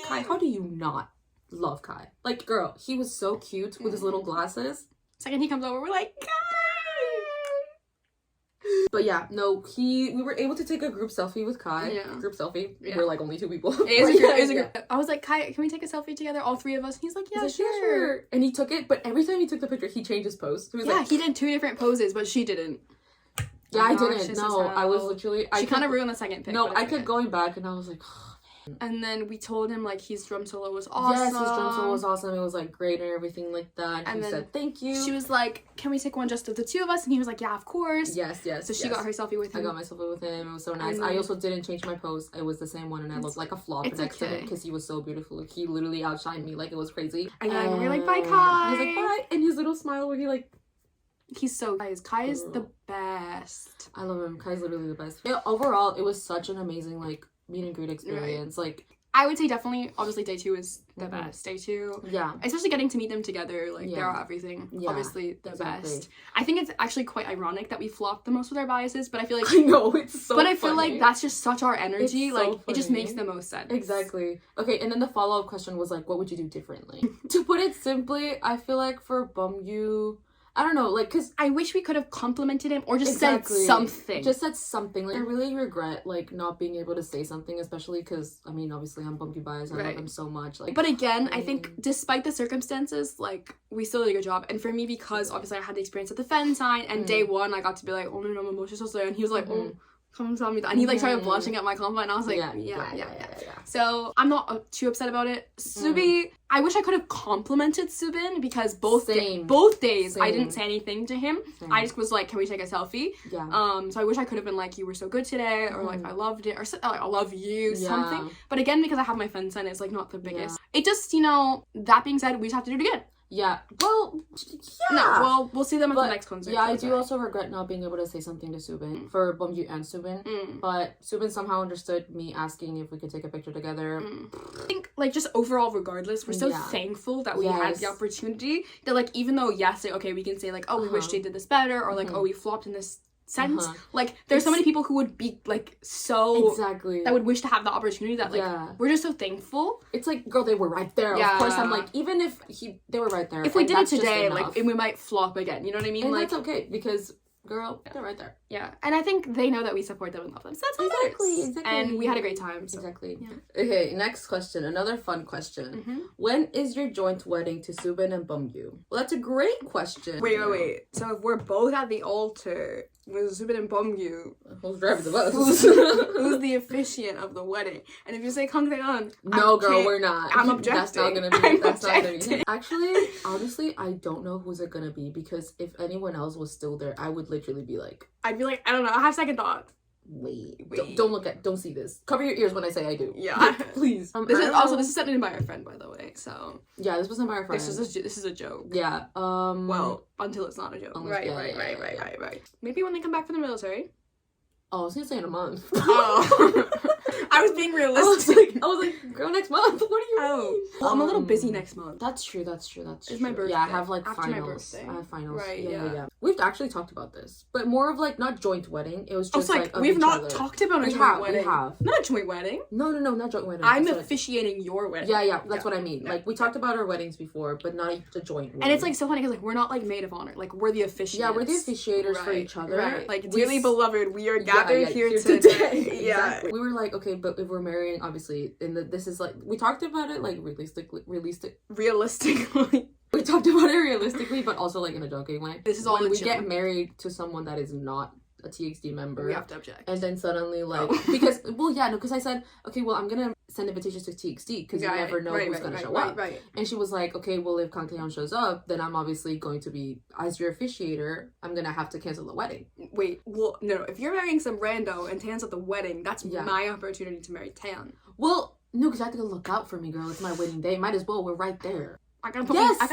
Kai. How do you not love Kai? Like, girl, he was so cute with his little glasses. Second he comes over, we're like, Kai! But yeah, no, we were able to take a group selfie with Kai. Yeah. Group selfie. Yeah. We're like only 2 people. It is a group. I was like, Kai, can we take a selfie together, all 3 of us? And he's like, yeah, sure. And he took it, but every time he took the picture, he changed his pose. He was he did 2 different poses, but she didn't. Yeah, I didn't. No, I was literally... She kind of ruined the second pic. No, I kept going back and I was like... And then we told him, like, his drum solo was awesome. Yes, his drum solo was awesome. It was, like, great and everything like that. And he said, thank you. She was like, can we take one just of the 2 of us? And he was like, yeah, of course. Yes. So she got her selfie with him. I got my selfie with him. It was so nice. I also didn't change my pose. It was the same one and I looked like a flop next to him because he was so beautiful. Like, he literally outshined me. Like, it was crazy. And then we were like, bye, Kai. He was like, bye. And his little smile where he, like... He's so nice. Kai is the best. I love him. Kai's literally the best. Yeah, overall, it was such an amazing, like, meet and greet experience. Right. Like, I would say definitely, obviously, day 2 is the best. Day 2. Yeah. Especially getting to meet them together. Like, they're everything. Yeah, obviously, the best. I think it's actually quite ironic that we flopped the most with our biases, but I feel like... I know, it's so But I feel like that's just such our energy. It's like, it just makes the most sense. Exactly. Okay, and then the follow-up question was, like, what would you do differently? To put it simply, I feel like for Bumgyu... I don't know, like, because I wish we could have complimented him or just said something. Just said something. Like, I really regret, like, not being able to say something, especially because, I mean, obviously, I'm Bumgyu biased. I love him so much. Like, but again, I think despite the circumstances, like, we still did a good job. And for me, because obviously I had the experience at the fan sign, and day 1, I got to be like, oh, no, and he was like, oh, come tell me that. And he, like, started blushing at my compliment, and I was like, yeah. So, I'm not too upset about it. Subi, I wish I could have complimented Subin, because both days I didn't say anything to him. I just was like, can we take a selfie? Yeah. So I wish I could have been like, you were so good today, or like, I loved it, or like, I love you, something. But again, because I have my fan sign, it's like not the biggest. It just, that being said, we just have to do it again. Yeah. Well, yeah. No, well, we'll see them at the next concert. Yeah, I do also regret not being able to say something to Subin for Bumgyu and Subin. But Subin somehow understood me asking if we could take a picture together. I think, like, just overall, regardless, we're so thankful that we had the opportunity that, like, even though, yes, okay, we can say, like, oh, we wish they did this better, or, like, oh, we flopped in this sense. Like, there's so many people who would be, like, so... that would wish to have the opportunity that, like, we're just so thankful. It's like, girl, they were right there. Of course, I'm like, even if they were right there. If we did it today, like, we might flop again. You know what I mean? And like, that's okay, because... Girl, they're right there. Yeah, and I think they know that we support them and love them. So that's what exactly. And we had a great time. So. Exactly. Yeah. Okay, next question. Another fun question. When is your joint wedding to Subin and Bumgyu? Well, that's a great question. Wait. So if we're both at the altar with Subin and Bumgyu, who's driving the bus? Who's the officiant of the wedding? And if you say Kang Tae-yeon, no, girl, we're not. I'm objecting. That's not gonna be. That's not gonna be. Actually, honestly, I don't know who's it gonna be because if anyone else was still there, I would literally be like, I'd be like, I don't know. I have second thoughts. Wait. Don't see this. Cover your ears when I say I do. Yeah. Please. This is sent in by our friend, by the way, so. Yeah, this was sent by our friend. This is a joke. Yeah. Well, until it's not a joke. Right. Maybe when they come back from the military. Oh, I was gonna say in a month. Oh. I was being realistic. I was like, girl, next month. What do you mean? Well, I'm a little busy next month. That's true. It's my birthday. Yeah, I have like after finals. My birthday. I have finals. Right, yeah. We've actually talked about this, but more of like not joint wedding. It was just like we've not talked about a joint wedding. We have. Not a joint wedding. No, not joint wedding. I'm officiating your wedding. Yeah, that's what I mean. Yeah. Like we talked about our weddings before, but not the joint wedding. And it's like so funny because like we're not like maid of honor. Like we're the officiators. Yeah, we're the officiators for each other. Right. Like dearly beloved, we are gathered here today. Yeah. We were like, okay, but if we're marrying, obviously, this is like we talked about it like realistically. We talked about it realistically, but also like in a joking way. This is all when we get married to someone that is not a TXT member, we have to object. And then suddenly like because I said, okay, well I'm gonna send invitations to TXT because you never know who's gonna show up. Right. And she was like, okay, well if Kang Tae-yeon shows up, then I'm obviously going to be, as your officiator, I'm gonna have to cancel the wedding. Wait, well no, if you're marrying some rando and Taeyeon's at the wedding, that's my opportunity to marry Taeyeon. Well, no, because I have to go look out for me, girl. It's my wedding day. Might as well. We're right there. I gotta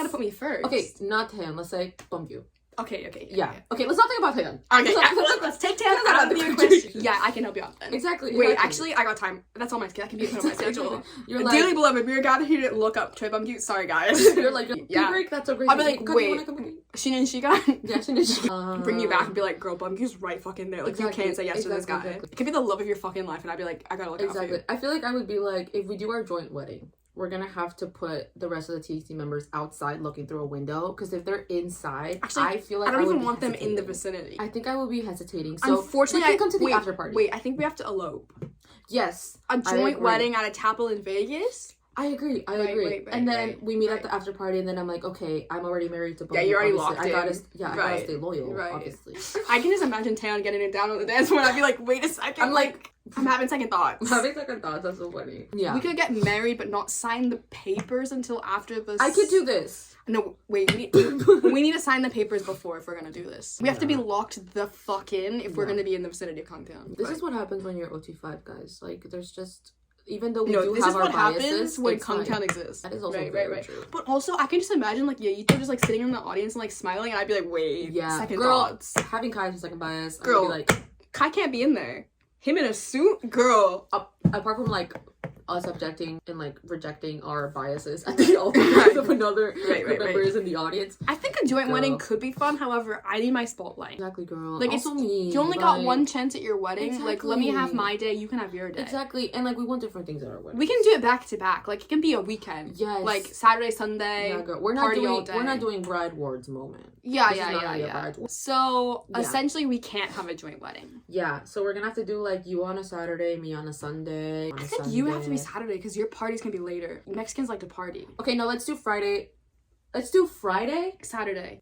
put me first. Okay, not Taeyeon. Let's say Bumgyu. Okay. Yeah. Okay, let's not think about Taeyeon. Okay, let's take Taeyeon out of the equation. Yeah, I can help you out then. Exactly. Wait, actually, I got time. That's all my schedule. I can be put on my schedule. You're like, dearly beloved, we are gathered here to look up Choi Bumgyu. Sorry, guys. You're like, break. That's so great. I'll be like, wait, Shin and Shiga? Yeah, Shin and Shiga. Bring you back and be like, girl, Bumgyu's right fucking there. Like, you can't say yes to this guy. Exactly. It could be the love of your fucking life, and I'd be like, I gotta look out for you. I feel like I would be like, if we do our joint wedding, we're gonna have to put the rest of the TXT members outside looking through a window, because if they're inside, actually, I feel like I don't even want them in the vicinity. I think I will be hesitating. So unfortunately, I can come to the after party. Wait, I think we have to elope. Yes, a joint wedding at a chapel in Vegas. I agree. Right, and then we meet at the after party, and then I'm like, okay, I'm already married to both. Yeah, you're already locked in. I gotta stay loyal, obviously. I can just imagine Taeyeon getting it down on the dance floor, and I'd be like, wait a second. I'm having second thoughts. That's so funny. Yeah. We could get married, but not sign the papers until after the... I could do this. No, wait, we need to sign the papers before if we're gonna do this. We have to be locked the fuck in if we're gonna be in the vicinity of Kang Tae-yeon. This is what happens when you're OT5, guys. Like, there's just... Even though we do have our biases, happens when Kang Tae-yeon exists. That is also very true. But also, I can just imagine like Yaito just like sitting in the audience and like smiling, and I'd be like, wait, second thoughts. Having Kai as a second bias, girl, I'd be like, Kai can't be in there. Him in a suit, girl. Apart from like us objecting and like rejecting our biases at the altar of another members in the audience. I think a joint wedding could be fun. However, I need my spotlight. Exactly, girl. Like also me. You only got one chance at your wedding. Exactly. Like, let me have my day. You can have your day. Exactly, and like we want different things at our wedding. We can do it back to back. Like it can be a weekend. Yes. Like Saturday, Sunday. Yeah, girl. We're not doing bride wards moment. Yeah. So essentially, we can't have a joint wedding. Yeah. So we're gonna have to do like you on a Saturday, me on a Sunday. I think you have to be Saturday because your parties can be later. Mexicans like to party. Okay, no, let's do Friday. Let's do Friday, Saturday,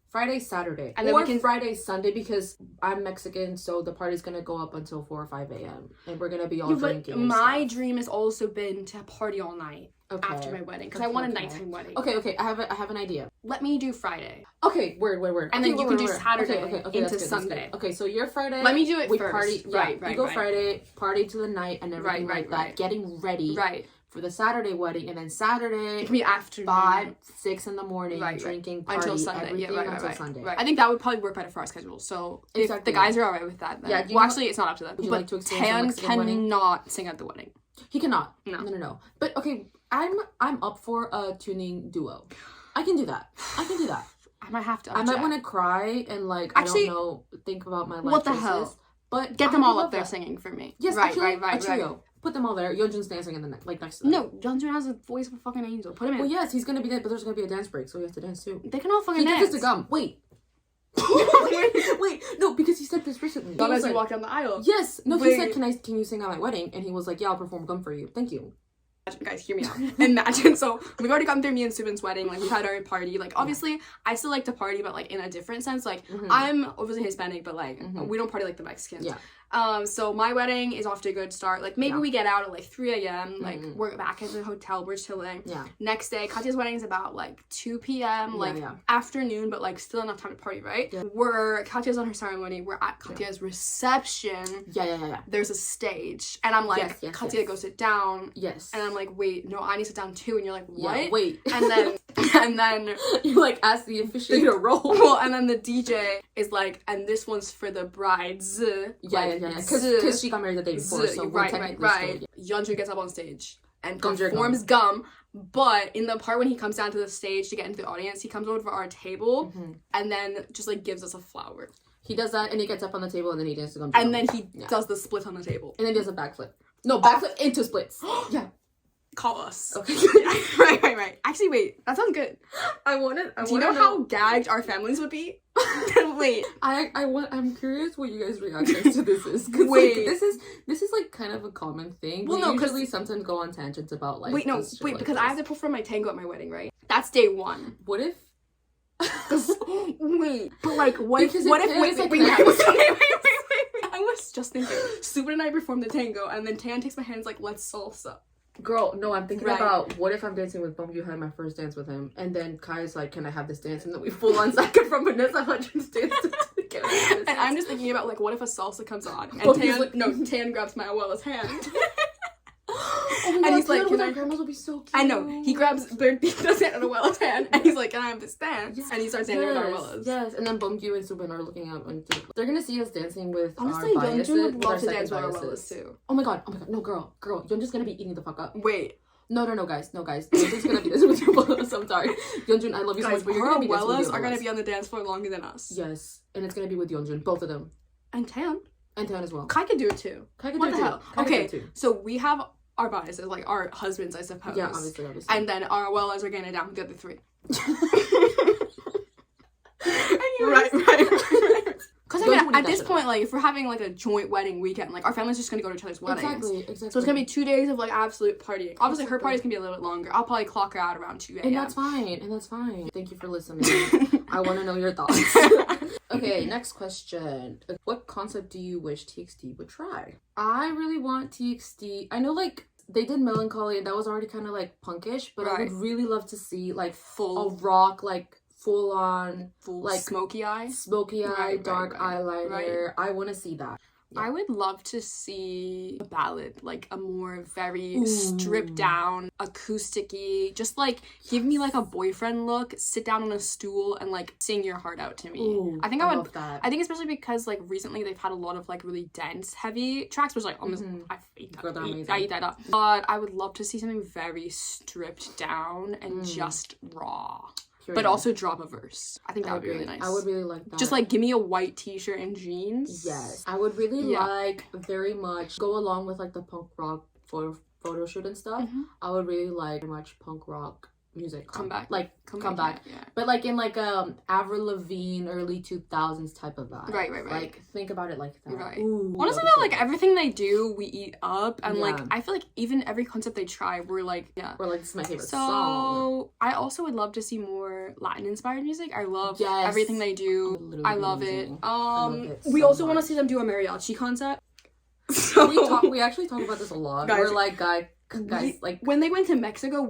and then we can Friday, Sunday, because I'm Mexican, so the party's gonna go up until 4 or 5 a.m. and we're gonna be all drinking. My dream has also been to party all night after my wedding because I want a nighttime wedding. Okay. I have an idea. Let me do Friday. Okay, word. And then you can do Saturday into Sunday. Okay, so you're Friday. Let me do it we first. Party, right. You go Friday, party to the night and everything that. Getting ready. Right. for the Saturday wedding, and then Saturday it can be after 5, 6 in the morning, right, drinking, party, until Sunday. everything Until Sunday. Right. I think that would probably work better for our schedule. So if the guys are alright with that, then well, actually, it's not up to them. Would you but like to experience Tan cannot sing at the wedding. He cannot. No. But okay, I'm up for a tuning duo. I can do that. I might have to. I might want to cry and like actually, I don't know, think about my life. What the choices, hell? But get them all up there singing for me. Yes, right, actually, right. A trio. Put them all there. Yeonjun's dancing in the next to them. No, Yeonjun has a voice of a fucking angel. Put him in. Well, yes, he's gonna be there, but there's gonna be a dance break, so he has to dance too. They can all fucking dance. He does gum. Wait. Wait, no, because he said this recently. Not as you walk down the aisle. Yes, no, he said, "Can you sing at my wedding?" And he was like, "Yeah, I'll perform gum for you. Thank you." Guys, hear me out. Imagine, so we've already gone through me and Subin's wedding, like we had our party, like obviously I still like to party, but like in a different sense, like I'm obviously Hispanic, but like we don't party like the Mexicans. So my wedding is off to a good start. Like maybe we get out at like 3 a.m. Like we're back at the hotel, we're chilling. Next day, Katya's wedding is about like 2 p.m. like afternoon, but like still enough time to party, right? Katya's on her ceremony. We're at Katya's reception. There's a stage, and I'm like, Katya, go sit down. And I'm like, wait, no, I need to sit down too. And you're like, what? Wait. And then you like ask the officiator roll. Well, and then the DJ is like, and this one's for the brides. Because she got married the day before, so right. Yeonjun gets up on stage and performs gum, but in the part when he comes down to the stage to get into the audience, he comes over to our table and then just like gives us a flower. He does that, and he gets up on the table, and then he dances gum. And then he does the split on the table. And then he does a backflip. No, backflip into splits. Call us. Okay. Right. Actually, wait. That sounds good. Do you know how gagged our families would be? Wait. I'm curious what you guys' reactions to this is. Wait. Like, this is like kind of a common thing. Well, no, because we sometimes go on tangents about like. Because I have to perform my tango at my wedding, right? That's day one. What if? Wait. But like, what if? Wait. I was just thinking. Subin and I perform the tango, and then Tan takes my hands like, let's salsa. Girl, no, I'm thinking about what if I'm dancing with Bumbu, had my first dance with him, and then Kai's like, can I have this dance? And then we full on second from Vanessa Hudgens dance together. And I'm just thinking about like, what if a salsa comes on and Tan grabs my abuela's hand. Oh my God, and he's like, our grandmas will be so cute. I know. He grabs Bernardino's hand and Abuela's hand, and he's like, can I have this dance? Yes. And he starts dancing with our Abuelas. Yes, and then Bumbu and Subin are looking out. They're gonna see us dancing with honestly, our biases. Yeonjun would love to dance with our Abuelas too. Oh my god. No, girl. Yeonjun's gonna be eating the fuck up. Wait. No, guys. Yeonjun's gonna be dancing with your Abuelas. I'm sorry. Yeonjun, I love you so much, but you're gonna be dancing with your Abuelas. Are gonna be on the dance floor longer than us. Yes, and it's gonna be with Yeonjun, both of them. And Tan as well. Kai could do it too. What the hell? Okay, so we have our biases, like our husbands, I suppose. Yeah, obviously. And then our Abuelas are getting down with the other three. Right. Because I mean, at this point, like, if we're having like a joint wedding weekend, like our family's just gonna go to each other's weddings. Exactly. So it's gonna be 2 days of like absolute partying. Obviously, her parties can be a little bit longer. I'll probably clock her out around 2 a.m. And that's fine. Thank you for listening. I want to know your thoughts. Okay, next question. What concept do you wish TXT would try? I really want TXT. I know, like, they did Melancholy, and that was already kind of, like, punkish, but I would really love to see, like, a rock, like, full like, smoky eye, dark eyeliner. I want to see that. Yeah. I would love to see a ballad, like a more very stripped down, acoustic-y, just like give me like a boyfriend look, sit down on a stool and like sing your heart out to me. Ooh, I think I would love that. I think especially because like recently they've had a lot of like really dense, heavy tracks, which like almost I eat that up. But I would love to see something very stripped down and just raw. But also drop a verse. I think that would be really nice. I would really like that. Just like give me a white t-shirt and jeans. Yes. I would really like very much go along with like the punk rock photo shoot and stuff. I would really like very much punk rock music. Come back. Yeah. But like in like Avril Lavigne early 2000s type of vibe. Right. Like think about it like that. Right. Ooh, honestly though, like everything they do, we eat up, and like I feel like even every concept they try, we're like this is my favorite song. So I also would love to see more Latin inspired music. I love everything they do. I love it. We also want to see them do a mariachi concept. So we actually talk about this a lot. Guys, we're like guys, like when they went to Mexico,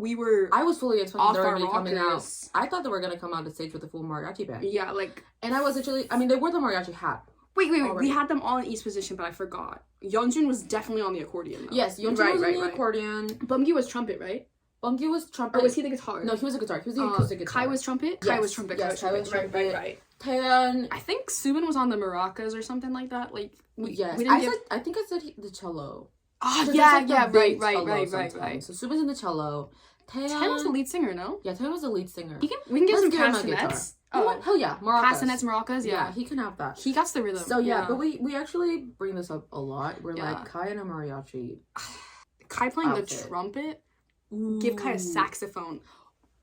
I was fully expecting they were going to be coming out. I thought they were going to come out on stage with a full mariachi band. Yeah, like, and I was actually, I mean, they wore the mariachi hat, Wait. We had them all in each position, but I forgot. Yeonjun was definitely on the accordion, though. Yes, Yeonjun was on the accordion. Bumgi was trumpet, right? Bumgi was trumpet. Or was he the guitar? No, he was a guitar. He was the acoustic guitar. Kai was trumpet? Yes. Kai was trumpet. Yes, Kai was trumpet. Right. Taeyeon. I think Subin was on the maracas or something like that. Like, I think I said the cello. Oh, so yeah, right. So Subin's in the cello. Taeyeon was the lead singer, no? Yeah, Taeyeon was the lead singer. We can give some castanets. Oh, hell yeah, maracas. Castanets, maracas, yeah. He can have that. He got the rhythm. So yeah, but we actually bring this up a lot. We're like, Kai and a mariachi. Kai playing the trumpet. Ooh. Give Kai a saxophone.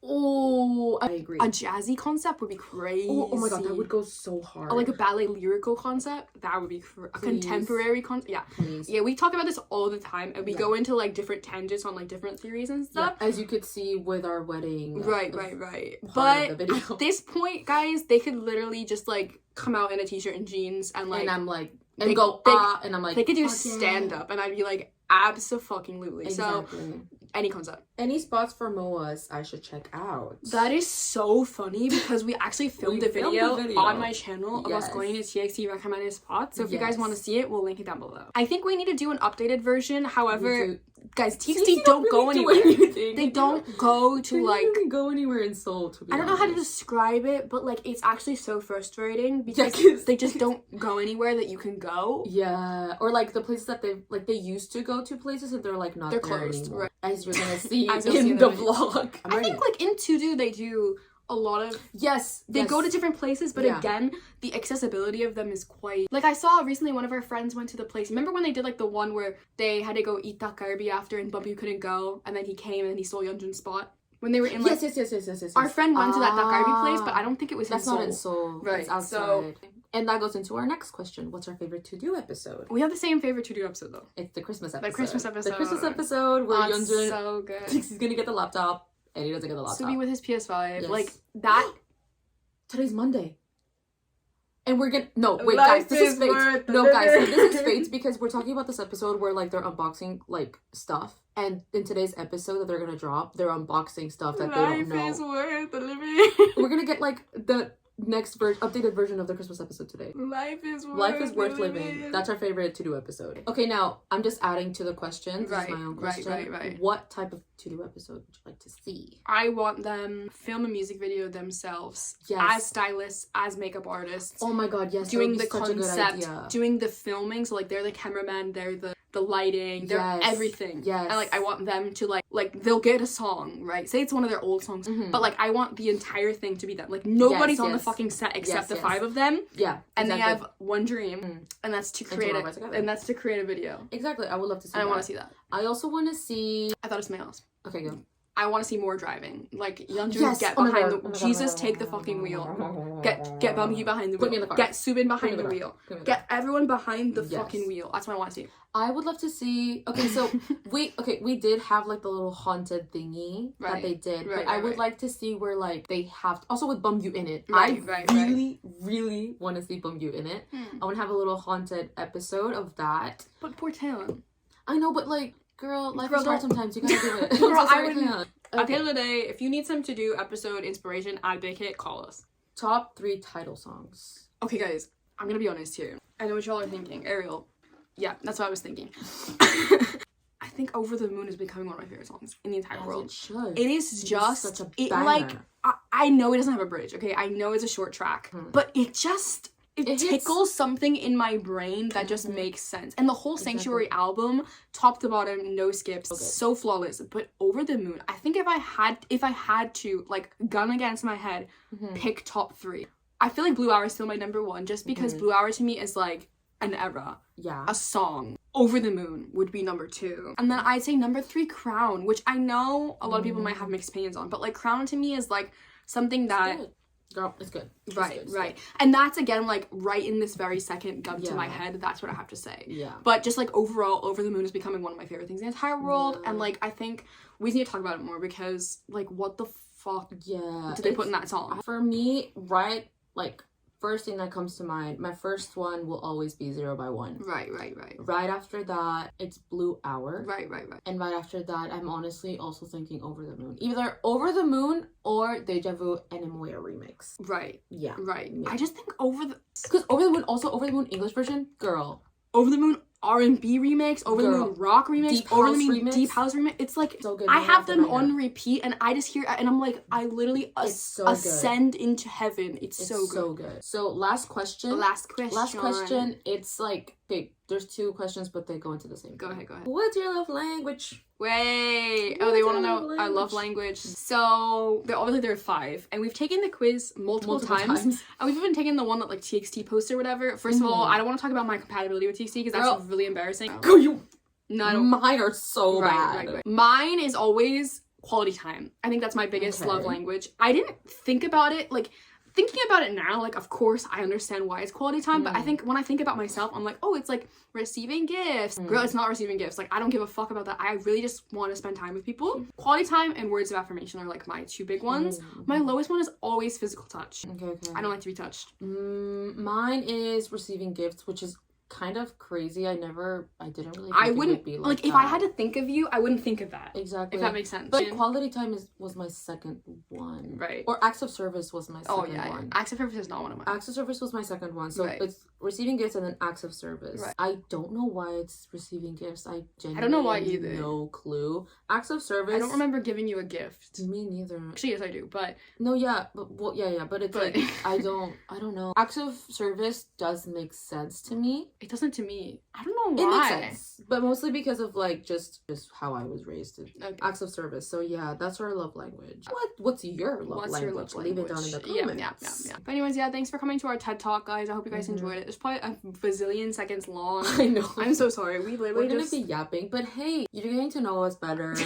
Oh, I agree. A jazzy concept would be crazy. Oh my god, that would go so hard. Or like a ballet lyrical concept, that would be a contemporary concept. Yeah, please. Yeah, we talk about this all the time, and we go into like different tangents on like different theories and stuff. Yeah, as you could see with our wedding. Right. But at this point, guys, they could literally just like come out in a t-shirt and jeans and like, and I'm like, and and I'm like, they could do stand up, and I'd be like, abso-fucking-lutely. Exactly. So any concept. Any spots for MOAs I should check out. That is so funny because we actually filmed a video on my channel of us going to TXT recommended spots. So if you guys want to see it, we'll link it down below. I think we need to do an updated version. However, guys, TXT don't go anywhere. They don't go to like go anywhere in Seoul, to be I don't know honest. how to describe it, but like it's actually so frustrating because they just don't go anywhere that you can go. Yeah, or like the places that they used to go to places and they're like not they're there closed, anymore. right? As you're gonna see in the vlog. I think like in To-Do they do a lot of they go to different places, but again the accessibility of them is quite like I saw recently one of our friends went to the place. Remember when they did like the one where they had to go eat dak-galbi after and Bumbu couldn't go and then he came and he stole Yeonjun's spot when they were in like yes. Our friend went to that dak-galbi place, but I don't think it was that's in Seoul. not in Seoul, right? It's outside. So, and that goes into our next question. What's our favorite To-Do episode? We have the same favorite To-Do episode though. It's the Christmas episode. The Christmas episode where Yeonjun so good. thinks he's gonna get the laptop and he doesn't get the laptop. Subi with his PS5. Yes. Like that. Today's Monday. And we're gonna guys, this is fate. No guys, this is fate because we're talking about this episode where like they're unboxing like stuff. And in today's episode that they're gonna drop, they're unboxing stuff that they don't know. Life is worth living. We're gonna get like the next updated version of the Christmas episode today. Life is worth living. That's our favorite To-Do episode. Okay, now I'm just adding to the questions. This is my own question. Right. What type of To-Do episode would you like to see? I want them film a music video themselves as stylists, as makeup artists. Oh my god, yes. Doing the concept, doing the filming. So like they're the cameraman, they're the lighting, they're everything. Yes. And like I want them to like they'll get a song, right? Say it's one of their old songs, but like I want the entire thing to be them. Like nobody's on the fucking set except the five of them. Yeah. And they have one dream, and that's to create a video. Exactly. I would love to see that. And I want to see that. I also want to see I thought of something else. Okay, go. I want to see more driving. Like Yeonjun get behind the Jesus take the fucking wheel. Get Bumgi behind the wheel. Put me in the car. Get Subin behind the wheel. Get everyone behind the fucking wheel. That's what I want to see. I would love to see so we did have like the little haunted thingy that they did. But I would like to see where like they have also with Bumgu in it. I really want to see Bumgu in it. I want to have a little haunted episode of that. But poor Taeyeon. I know, but like girl, life is hard sometimes. You gotta do it. Girl, I wouldn't. At the end of the day, if you need some To Do episode inspiration, advocate, call us. Top 3 title songs. Okay, guys, I'm gonna be honest here. I know what y'all are thinking. Ariel. Yeah, that's what I was thinking. I think Over the Moon is becoming one of my favorite songs in the entire world. It should. It is just such a banger. I know it doesn't have a bridge, okay? I know it's a short track, but it just it tickles something in my brain that just makes sense. And the whole Sanctuary album, top to bottom, no skips, so flawless. But Over the Moon, I think if I had to, like, gun against my head, pick top 3, I feel like Blue Hour is still my number 1, just because Blue Hour to me is like an era, a song. Over the Moon would be number 2, and then I'd say number 3, Crown, which I know a lot of people might have mixed opinions on, but like Crown to me is like something that girl, it's good. Right. And that's again like right in this very second gun to my head. That's what I have to say. Yeah. But just like overall, Over the Moon is becoming one of my favorite things in the entire world. And like I think we need to talk about it more because like what the fuck did they put in that song? For me, right, like first thing that comes to mind, my first one will always be 0 by 1. Right. Right after that, it's Blue Hour. Right. And right after that, I'm honestly also thinking Over the Moon. Either Over the Moon or Deja Vu and MOA remix. Right. Yeah. Right. Yeah. I just think Because Over the Moon, also Over the Moon English version, girl. Over the Moon R&B remix, Over the Moon rock remix, Over the Moon Deep House remix. It's like, so good. I have them on repeat and I just hear it and I'm like, I literally ascend into heaven. It's so good. So good. So last question. It's like, okay, there's 2 questions, but they go into the same thing. Go ahead. What's your love language? Wait. Oh, they want to know our love language. So, there are 5. And we've taken the quiz multiple times. And we've even taken the one that like TXT posted or whatever. First of all, I don't want to talk about my compatibility with TXT because that's really embarrassing. No, I don't. Mine are so bad. Right. Mine is always quality time. I think that's my biggest love language. I didn't think about it like... Thinking about it now, like, of course, I understand why it's quality time, but I think when I think about myself, I'm like, oh, it's like receiving gifts. Girl, it's not receiving gifts. Like, I don't give a fuck about that. I really just want to spend time with people. Quality time and words of affirmation are, like, my 2 big ones. My lowest one is always physical touch. Okay. I don't like to be touched. Mine is receiving gifts, which is kind of crazy. I didn't really think I wouldn't it would be like that. if I had to think of you, I wouldn't think of that. Exactly. If that makes sense. But quality time was my second one. Right. Or acts of service was my second one. Acts of service is not one of mine. Acts of service was my second one. So it's receiving gifts and then acts of service. Right. I don't know why it's receiving gifts. I don't know why either. No clue. Acts of service. I don't remember giving you a gift. Me neither. Actually, yes, I do. But no, yeah, but it's like I don't know. Acts of service does make sense to me. It doesn't to me. I don't know why. It makes sense, but mostly because of like just how I was raised. Acts of service. So yeah, that's our love language. What's your love language? Leave it down in the comments. Yeah. But anyways, thanks for coming to our TED Talk, guys. I hope you guys enjoyed it. It's probably a bazillion seconds long. I know. I'm so sorry. We're gonna be yapping, but hey, you're getting to know us better.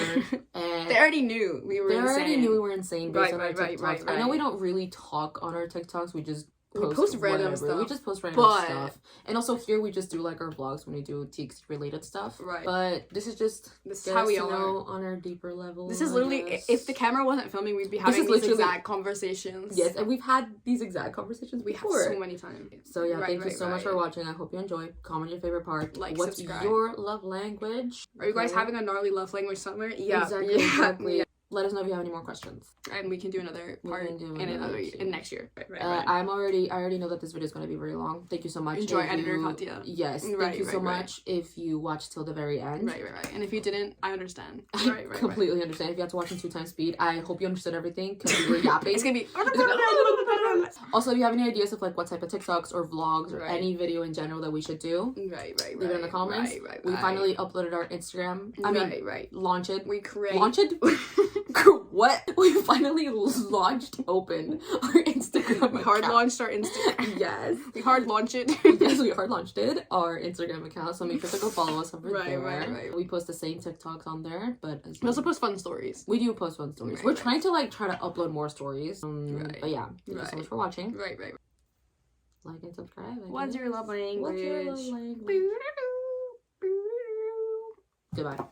And they already knew we were insane based on our TikToks. I know we don't really talk on our TikToks. We just post random stuff. We just post random stuff. And also here we just do like our vlogs when we do TXT related stuff. Right. But this is how we are on our deeper level. This is literally, if the camera wasn't filming, we'd be having these exact conversations. Yes, and we've had these exact conversations before. We have so many times. So yeah, thank you so much for watching. I hope you enjoyed. Comment your favorite part. What's subscribe. Your love language? Are you guys having a gnarly love language somewhere? Yeah. Exactly. Yeah. Let us know if you have any more questions. And we can do another part in next year. Right. I already know that this video is going to be very long. Thank you so much. Enjoy editor Katya. Yes. Thank you so much if you watched till the very end. Right. And if you didn't, I understand. I completely understand. If you had to watch in 2 times speed, I hope you understood everything because we were yapping. It's going to be... Also, if you have any ideas of like what type of TikToks or vlogs or any video in general that we should do, leave it in the comments. We finally uploaded our Instagram. Launched it. Launched it? What? We finally launched open our Instagram. We hard launched our Instagram. Yes. We hard launched it. Yes, we hard launched it. Our Instagram account. So make sure to go follow us over there. Right. We post the same TikToks on there, but we also post fun stories. We do post fun stories. We're trying to upload more stories. But yeah, thank you so much for watching. Right. Like and subscribe. What's your love language? Goodbye.